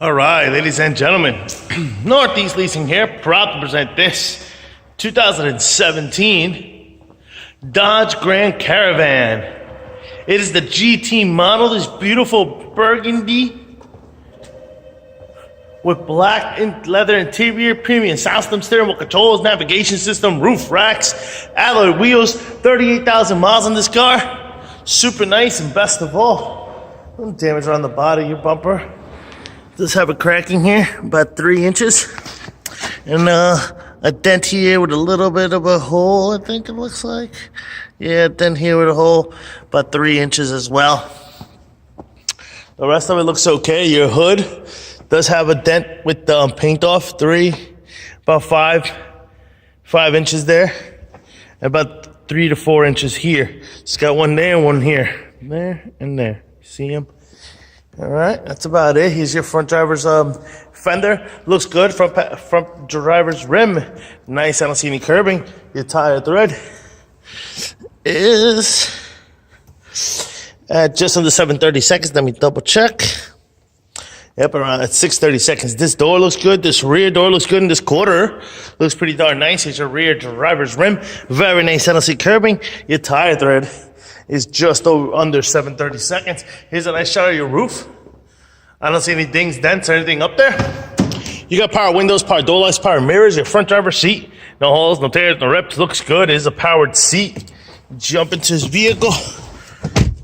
All right, ladies and gentlemen, Northeast Leasing here, proud to present this 2017 Dodge Grand Caravan. It is the GT model, this beautiful burgundy with black leather interior, premium sound system, steering wheel controls, navigation system, roof racks, alloy wheels, 38,000 miles on this car. Super nice, and best of all, no damage around the body of your bumper. Does have a cracking here, about 3 inches, and a dent here with a little bit of a hole, I think it looks like. Yeah, a dent here with a hole, about 3 inches as well. The rest of it looks okay. Your hood does have a dent with paint off, about 5 inches there, and about 3 to 4 inches here. It's got one there and one here, there and there. See them? All right, that's about it. Here's your front driver's fender. Looks good. Front driver's rim, nice. I don't see any curbing. Your tire thread is at just under 730 seconds. Let me double check. Yep, around at 630 seconds. This door looks good. This rear door looks good. And this quarter looks pretty darn nice. Here's your rear driver's rim. Very nice. I don't see curbing. Your tire thread is just under 730 seconds. Here's a nice shot of your roof. I don't see any dings, dents, or anything up there. You got power windows, power door locks, power mirrors, your front driver's seat. No holes, no tears, no rips. Looks good. It is a powered seat. Jump into this vehicle.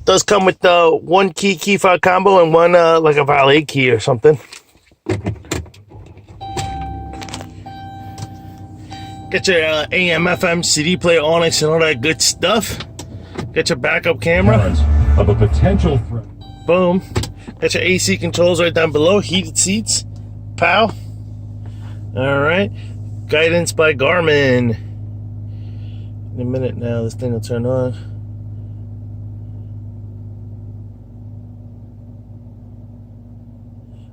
Does come with one key fob combo and one like a valet key or something. Get your AM, FM, CD player, Onyx, and all that good stuff. Get your backup camera. Of a potential threat. Boom. Got your AC controls right down below. Heated seats. Pow. All right. Guidance by Garmin. In a minute now, this thing will turn on.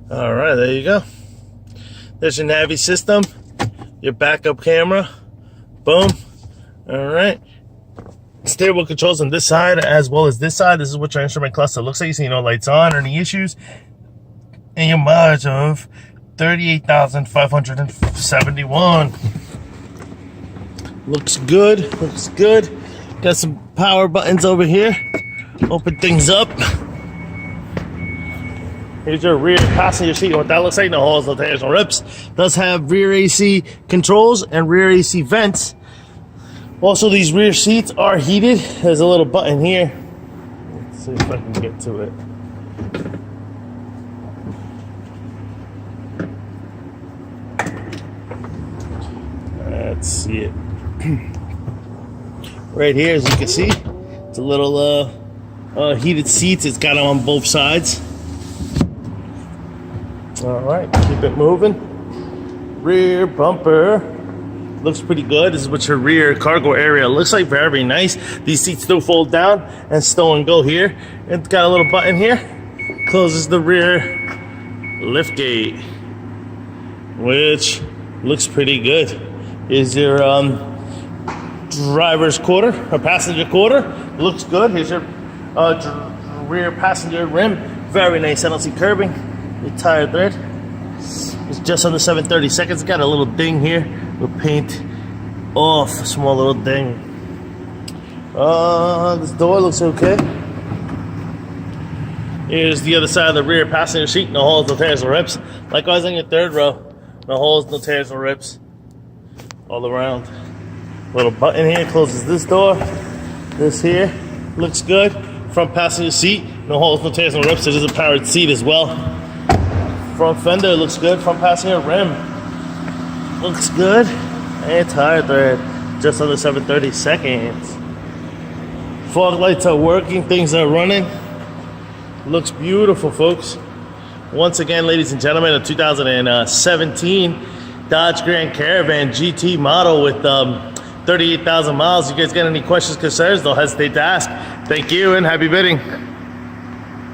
All right, there you go. There's your Navi system. Your backup camera. Boom. All right. Steering wheel controls on this side as well as this side. This is what your instrument cluster looks like. You see no lights on or any issues. And your mileage of 38,571. Looks good. Looks good. Got some power buttons over here. Open things up. Here's your rear passenger seat. What that looks like. No holes, no tears, no rips. Does have rear AC controls and rear AC vents. Also, these rear seats are heated. There's a little button here. Let's see if I can get to it. Let's see it. Right here, as you can see, it's a little heated seats. It's got them on both sides. All right, keep it moving. Rear bumper. Looks pretty good. This is what your rear cargo area looks like. Very nice. These seats do fold down and stow and go here. It's got a little button here. Closes the rear lift gate, which looks pretty good. Is your driver's quarter or passenger quarter? Looks good. Here's your rear passenger rim. Very nice. I don't see curbing. Your tire thread. It's just under 730 seconds. Got a little ding here with paint off, a small little ding. This door looks okay. Here's the other side of the rear passenger seat. No holes, no tears, no rips. Likewise on your third row. No holes, no tears, no rips. All around. Little button here closes this door. This here looks good. Front passenger seat. No holes, no tears, no rips. It is a powered seat as well. Front fender looks good. Front passenger rim looks good. And tire thread just under 730 seconds. Fog lights are working. Things are running. Looks beautiful, folks. Once again, ladies and gentlemen, a 2017 Dodge Grand Caravan GT model with 38,000 miles. You guys got any questions, concerns? Don't hesitate to ask. Thank you and happy bidding.